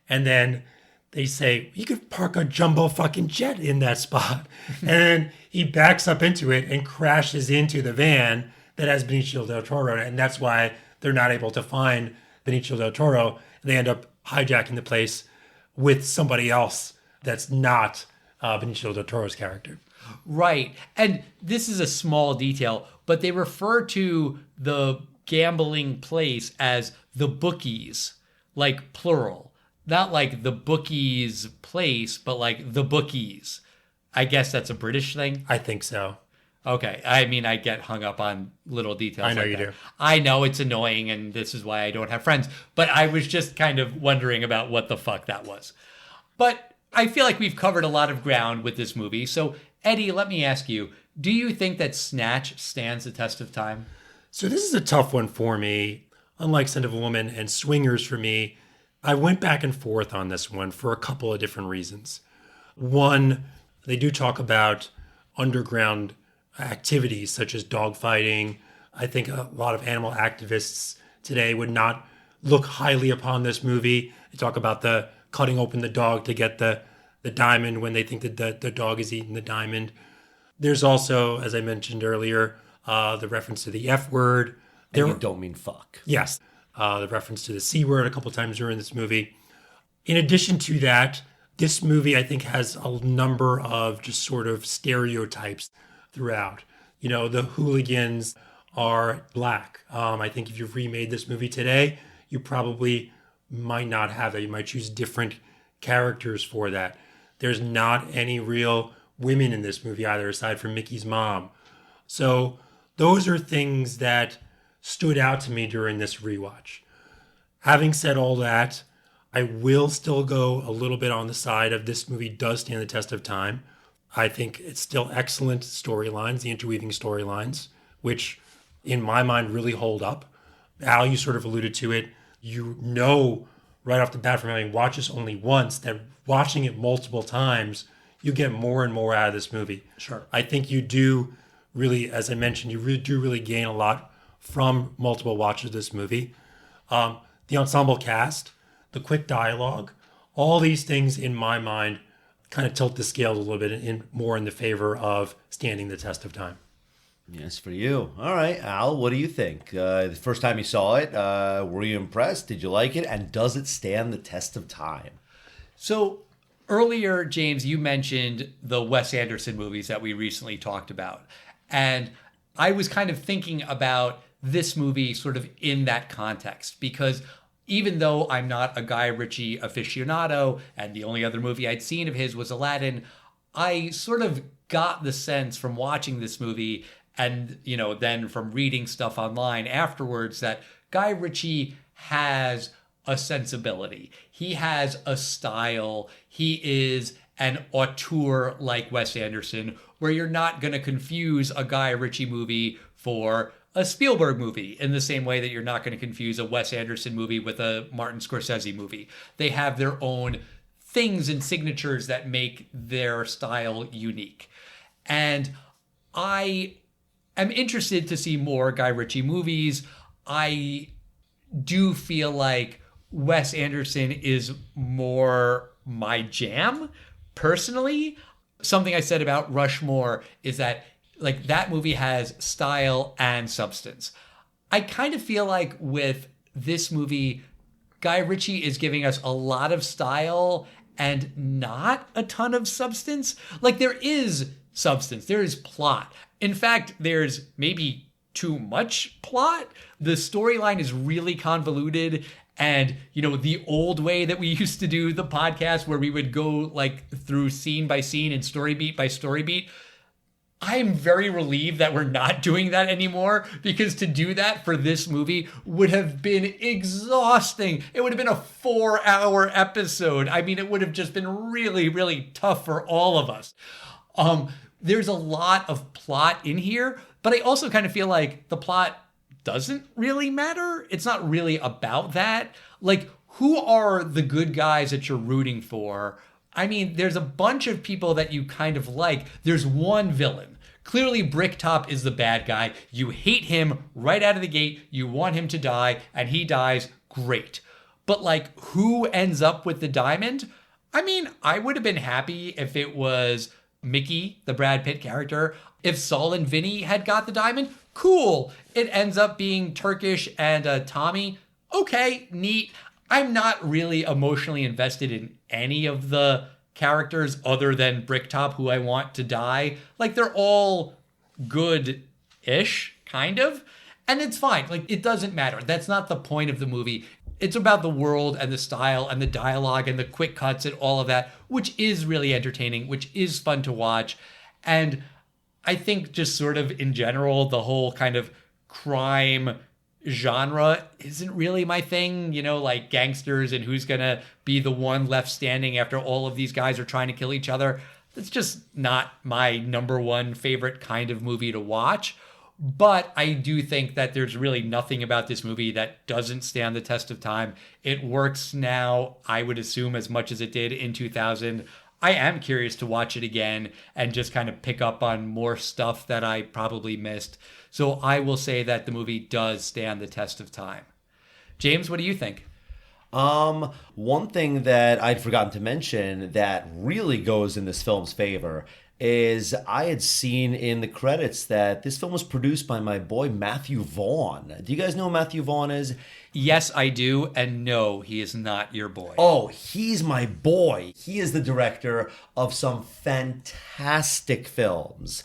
And then they say, you could park a jumbo fucking jet in that spot. And then he backs up into it and crashes into the van that has Benicio del Toro. And that's why they're not able to find Benicio del Toro. They end up hijacking the place with somebody else that's not Benicio del Toro's character. Right. And this is a small detail, but they refer to the gambling place as the bookies, like plural. Not like the bookies place, but like the bookies. I guess that's a British thing. I think so. Okay. I mean, I get hung up on little details. I know like you that. do. I know it's annoying, and this is why I don't have friends. But I was just kind of wondering about what the fuck that was. But I feel like we've covered a lot of ground with this movie. So, Eddie, let me ask you, do you think that Snatch stands the test of time? So this is a tough one for me. Unlike Scent of a Woman and Swingers for me, I went back and forth on this one for a couple of different reasons. One, they do talk about underground activities such as dogfighting. I think a lot of animal activists today would not look highly upon this movie. They talk about the cutting open the dog to get the diamond when they think that the dog is eating the diamond. There's also, as I mentioned earlier, the reference to the F word. And you don't mean fuck. Yes. The reference to the C word a couple times during this movie. In addition to that, this movie, I think, has a number of just sort of stereotypes throughout. You know, the hooligans are black. I think if you remade this movie today, you probably might not have that. You might choose different characters for that. There's not any real women in this movie either, aside from Mickey's mom. So those are things that stood out to me during this rewatch. Having said all that, I will still go a little bit on the side of this movie does stand the test of time. I think it's still excellent storylines, the interweaving storylines, which in my mind really hold up. Al, you sort of alluded to it. You know right off the bat from having watched this only once that watching it multiple times, you get more and more out of this movie. Sure. I think you do really, as I mentioned, you really do really gain a lot from multiple watches of this movie. The ensemble cast, the quick dialogue, all these things in my mind kind of tilt the scale a little bit more in the favor of standing the test of time. Yes, for you. All right, Al, what do you think? The first time you saw it, were you impressed? Did you like it? And does it stand the test of time? So earlier, James, you mentioned the Wes Anderson movies that we recently talked about. And I was kind of thinking about this movie sort of in that context, because even though I'm not a Guy Ritchie aficionado and the only other movie I'd seen of his was Aladdin, I sort of got the sense from watching this movie and, you know, then from reading stuff online afterwards that Guy Ritchie has a sensibility. He has a style. He is an auteur like Wes Anderson, where you're not going to confuse a Guy Ritchie movie for a Spielberg movie in the same way that you're not going to confuse a Wes Anderson movie with a Martin Scorsese movie. They have their own things and signatures that make their style unique. And I am interested to see more Guy Ritchie movies. I do feel like Wes Anderson is more my jam, personally. Something I said about Rushmore is that like that movie has style and substance. I kind of feel like with this movie, Guy Ritchie is giving us a lot of style and not a ton of substance. Like there is substance, there is plot. In fact, there's maybe too much plot. The storyline is really convoluted. And, you know, the old way that we used to do the podcast where we would go like through scene by scene and story beat by story beat, I'm very relieved that we're not doing that anymore, because to do that for this movie would have been exhausting. It would have been a 4-hour episode. I mean, it would have just been really, really tough for all of us. There's a lot of plot in here, but I also kind of feel like the plot doesn't really matter. It's not really about that. Like, who are the good guys that you're rooting for? I mean, there's a bunch of people that you kind of like. There's one villain. Clearly, Bricktop is the bad guy. You hate him right out of the gate. You want him to die, and he dies. Great. But, like, who ends up with the diamond? I mean, I would have been happy if it was Mickey, the Brad Pitt character. If Saul and Vinny had got the diamond, cool. It ends up being Turkish and Tommy. Okay, neat. I'm not really emotionally invested in any of the characters other than Bricktop, who I want to die. Like, they're all good-ish, kind of. And it's fine. Like, it doesn't matter. That's not the point of the movie. It's about the world and the style and the dialogue and the quick cuts and all of that, which is really entertaining, which is fun to watch. And I think just sort of in general, the whole kind of crime genre isn't really my thing, you know, like Gangsters and who's gonna be the one left standing after all of these guys are trying to kill each other. That's just not my number one favorite kind of movie to watch. But I do think that there's really nothing about this movie that doesn't stand the test of time. It works now, I would assume, as much as it did in 2000. I am curious to watch it again and just kind of pick up on more stuff that I probably missed. So I will say that the movie does stand the test of time. James, what do you think? One thing that I'd forgotten to mention that really goes in this film's favor is I had seen in the credits that this film was produced by my boy Matthew Vaughn. Do you guys know who Matthew Vaughn is? Yes, I do. And no, he is not your boy. Oh, he's my boy. He is the director of some fantastic films.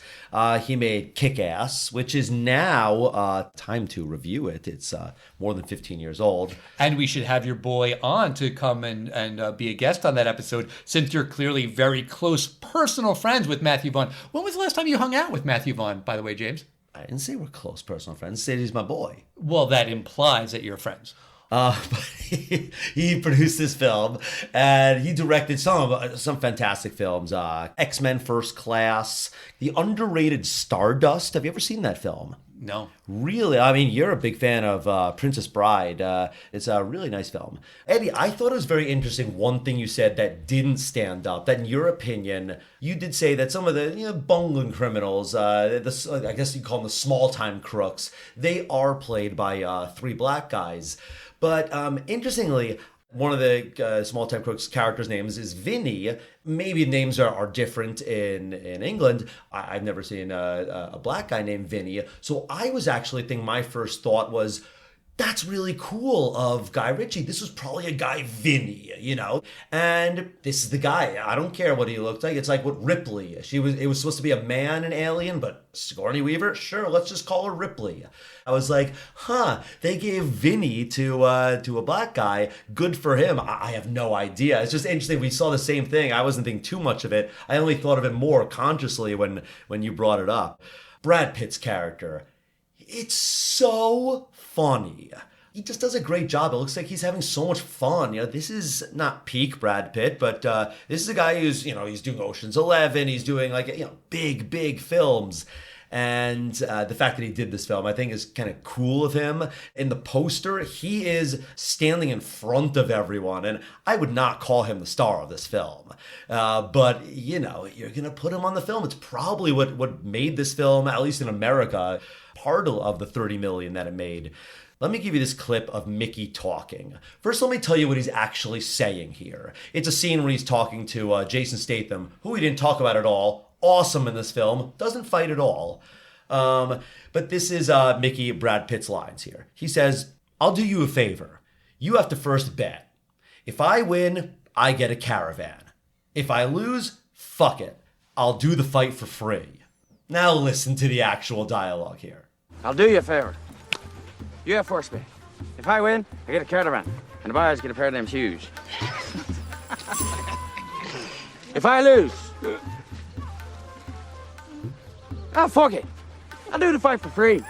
He made Kick-Ass, which is now time to review it. It's more than 15 years old. And we should have your boy on to come and be a guest on that episode, since you're clearly very close personal friends with Matthew Vaughn. When was the last time you hung out with Matthew Vaughn, by the way, James? I didn't say we're close personal friends. I said he's my boy. Well, that implies that you're friends. But he produced this film, and he directed some fantastic films. X-Men First Class, the underrated Stardust. Have you ever seen that film? No. Really? I mean, you're a big fan of Princess Bride. It's a really nice film. Eddie, I thought it was very interesting one thing you said that didn't stand up, that in your opinion, you did say that some of the bungling criminals, I guess you call them the small-time crooks, they are played by 3 black guys. But interestingly, one of the small-time crooks' characters' names is Vinny. Maybe names are different in England. I've never seen a black guy named Vinny. So I was actually thinking, my first thought was, that's really cool of Guy Ritchie. This was probably a guy, Vinny, And this is the guy. I don't care what he looked like. It's like what Ripley. It was supposed to be a man, an alien, but Sigourney Weaver? Sure, let's just call her Ripley. I was like, they gave Vinny to a black guy. Good for him. I have no idea. It's just interesting. We saw the same thing. I wasn't thinking too much of it. I only thought of it more consciously when you brought it up. Brad Pitt's character. It's so funny. He just does a great job. It looks like he's having so much fun. This is not peak Brad Pitt, but this is a guy who's, he's doing Ocean's 11. He's doing big films. And the fact that he did this film, I think, is kind of cool of him. In the poster, he is standing in front of everyone, and I would not call him the star of this film. But, you're going to put him on the film. It's probably what made this film, at least in America, part of the $30 million that it made. Let me give you this clip of Mickey talking. First, let me tell you what he's actually saying here. It's a scene where he's talking to Jason Statham, who we didn't talk about at all. Awesome in this film. Doesn't fight at all. But this is Mickey, Brad Pitt's lines here. He says, I'll do you a favor. You have to first bet. If I win, I get a caravan. If I lose, fuck it. I'll do the fight for free. Now listen to the actual dialogue here. I'll do you a favor. You have first bet. If I win, I get a caravan. And the boys get a pair of them shoes. If I lose, Ah, fuck it. I'll do the fight for free.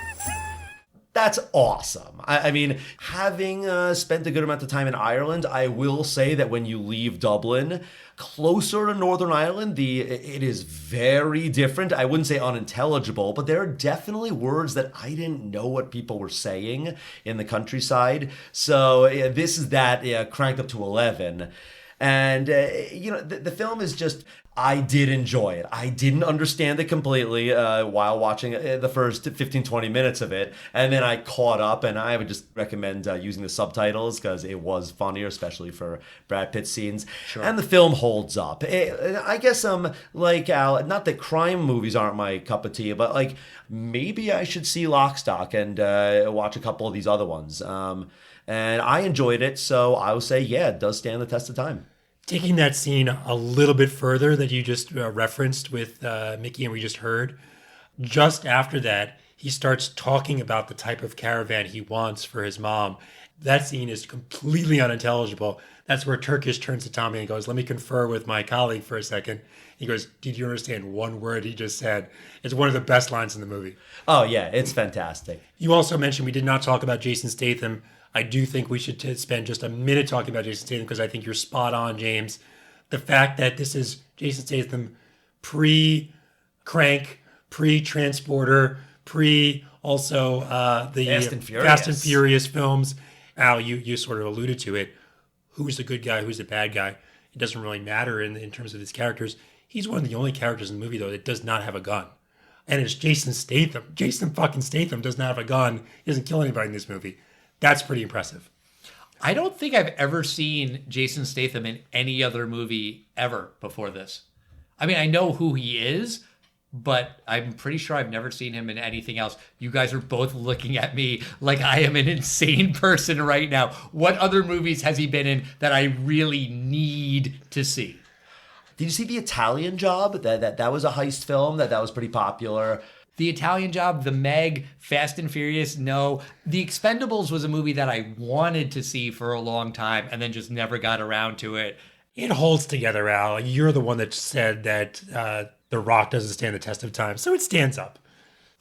That's awesome. I mean, having spent a good amount of time in Ireland, I will say that when you leave Dublin, closer to Northern Ireland, it is very different. I wouldn't say unintelligible, but there are definitely words that I didn't know what people were saying in the countryside. So this is that cranked up to 11. And, the film is just, I did enjoy it. I didn't understand it completely while watching the first 15, 20 minutes of it. And then I caught up, and I would just recommend using the subtitles because it was funnier, especially for Brad Pitt scenes. Sure. And the film holds up. I guess, like Al, not that crime movies aren't my cup of tea, but like maybe I should see Lock, Stock and watch a couple of these other ones. And I enjoyed it, so I would say, yeah, it does stand the test of time. Taking that scene a little bit further that you just referenced with Mickey and we just heard, just after that, he starts talking about the type of caravan he wants for his mom. That scene is completely unintelligible. That's where Turkish turns to Tommy and goes, "Let me confer with my colleague for a second." He goes, "Did you understand one word he just said?" It's one of the best lines in the movie. Oh, yeah, it's fantastic. You also mentioned we did not talk about Jason Statham. I do think we should spend just a minute talking about Jason Statham because I think you're spot on, James. The fact that this is Jason Statham pre-Crank, pre-Transporter, also the Fast and Furious films. Al, you sort of alluded to it. Who's the good guy? Who's the bad guy? It doesn't really matter in terms of his characters. He's one of the only characters in the movie, though, that does not have a gun. And it's Jason Statham. Jason fucking Statham does not have a gun. He doesn't kill anybody in this movie. That's pretty impressive. I don't think I've ever seen Jason Statham in any other movie ever before this. I mean, I know who he is, but I'm pretty sure I've never seen him in anything else. You guys are both looking at me like I am an insane person right now. What other movies has he been in that I really need to see? Did you see The Italian Job? That was a heist film that was pretty popular. The Italian Job, The Meg, Fast and Furious, no. The Expendables was a movie that I wanted to see for a long time and then just never got around to it. It holds together, Al. You're the one that said that The Rock doesn't stand the test of time, so it stands up.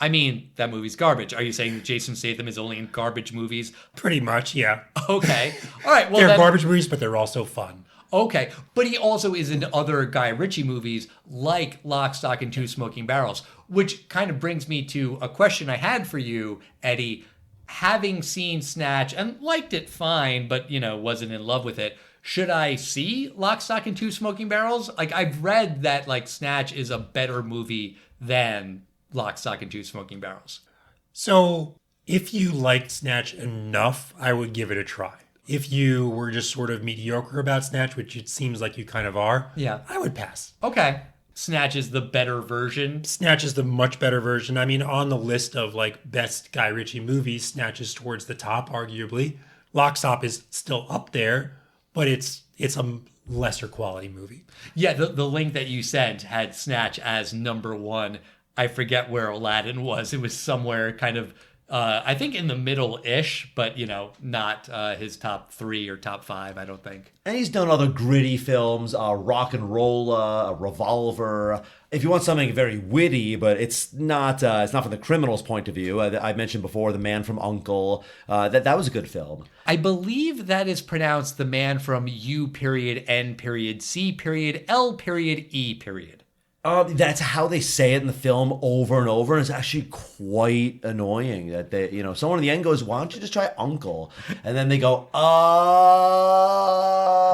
I mean, that movie's garbage. Are you saying that Jason Statham is only in garbage movies? Pretty much, yeah. Okay. All right. Well, they're garbage movies, but they're also fun. Okay, but he also is in other Guy Ritchie movies like Lock, Stock, and Two Smoking Barrels, which kind of brings me to a question I had for you, Eddie. Having seen Snatch and liked it fine, but, wasn't in love with it, should I see Lock, Stock, and Two Smoking Barrels? Like, I've read that, Snatch is a better movie than Lock, Stock, and Two Smoking Barrels. So, if you liked Snatch enough, I would give it a try. If you were just sort of mediocre about Snatch, which it seems like you kind of are, yeah, I would pass. Okay. Snatch is the better version? Snatch is the much better version. I mean, on the list of best Guy Ritchie movies, Snatch is towards the top, arguably. Lock, Stock is still up there, but it's a lesser quality movie. Yeah, the link that you sent had Snatch as number one. I forget where Aladdin was. It was somewhere kind of I think in the middle-ish, but, not his top 3 or top 5, I don't think. And he's done other gritty films, Rock and Rolla, Revolver. If you want something very witty, but it's not from the criminal's point of view. I mentioned before The Man From U.N.C.L.E. That was a good film. I believe that is pronounced The Man From U.N.C.L.E. That's how they say it in the film over and over. And it's actually quite annoying that they, someone in the end goes, "Why don't you just try Uncle?" And then they go,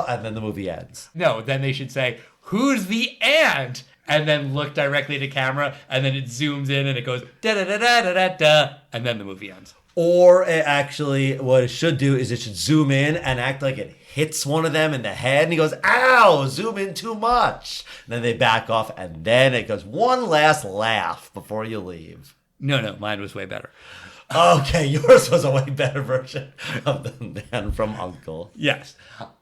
and then the movie ends. No, then they should say, "Who's the ant?" And then look directly to camera, and then it zooms in and it goes, da-da-da-da-da-da, and then the movie ends. Or what it should do is it should zoom in and act like it hits one of them in the head, and he goes, "Ow, zoom in too much." And then they back off, and then it goes, "One last laugh before you leave." No, mine was way better. Okay, yours was a way better version of The Man From U.N.C.L.E. Yes.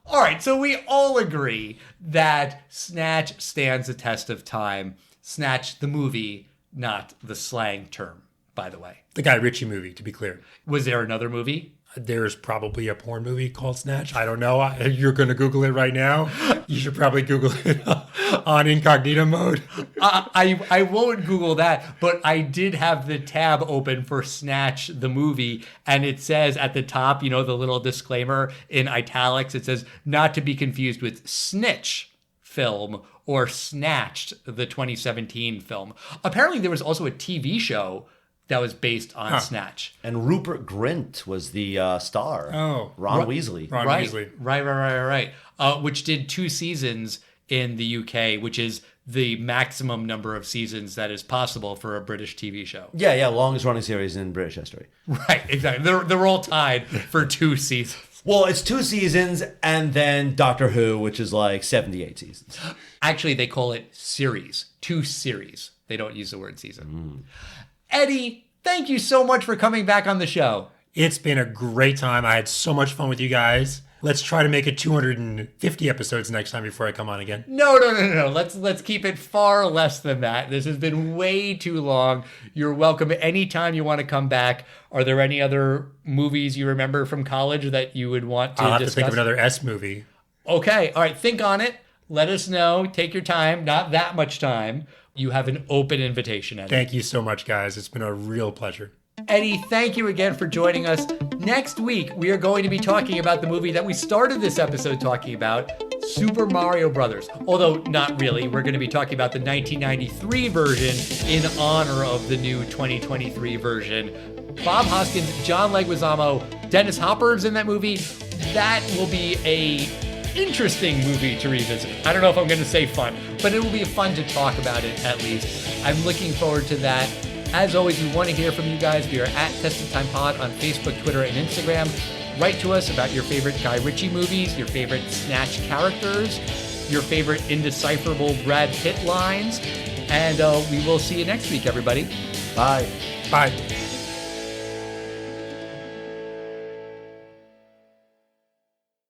All right, so we all agree that Snatch stands the test of time. Snatch, the movie, not the slang term, by the way. The Guy Ritchie movie, to be clear. Was there another movie? There's probably a porn movie called Snatch. I don't know. You're going to Google it right now. You should probably Google it. on incognito mode. I won't Google that, but I did have the tab open for Snatch, the movie, and it says at the top, the little disclaimer in italics, it says not to be confused with Snitch film or Snatched, the 2017 film. Apparently there was also a TV show that was based on Snatch. And Rupert Grint was the star. Oh. Ron Weasley. Ron Right, Weasley. right. Which did 2 seasons in the UK, which is the maximum number of seasons that is possible for a British TV show. Yeah, longest running series in British history. Right, exactly. They're all tied for 2 seasons. Well, it's 2 seasons and then Doctor Who, which is like 78 seasons. Actually, they call it series. 2 series. They don't use the word season. Eddie, thank you so much for coming back on the show. It's been a great time. I had so much fun with you guys. Let's try to make it 250 episodes next time before I come on again. No. Let's keep it far less than that. This has been way too long. You're welcome anytime you want to come back. Are there any other movies you remember from college that you would want to I'll have discuss? to think of another S movie. Okay. All right. Think on it. Let us know. Take your time. Not that much time. You have an open invitation, Eddie. Thank you so much, guys. It's been a real pleasure. Eddie, thank you again for joining us. Next week, we are going to be talking about the movie that we started this episode talking about, Super Mario Brothers. Although, not really. We're going to be talking about the 1993 version in honor of the new 2023 version. Bob Hoskins, John Leguizamo, Dennis Hopper's in that movie. That will be a interesting movie to revisit. I don't know if I'm going to say fun, but it will be fun to talk about it at least. I'm looking forward to that. As always, we want to hear from you guys. We are at Tested Time Pod on Facebook, Twitter, and Instagram. Write to us about your favorite Guy Ritchie movies, your favorite Snatch characters, your favorite indecipherable Brad Pitt lines, and we will see you next week, everybody. Bye. Bye.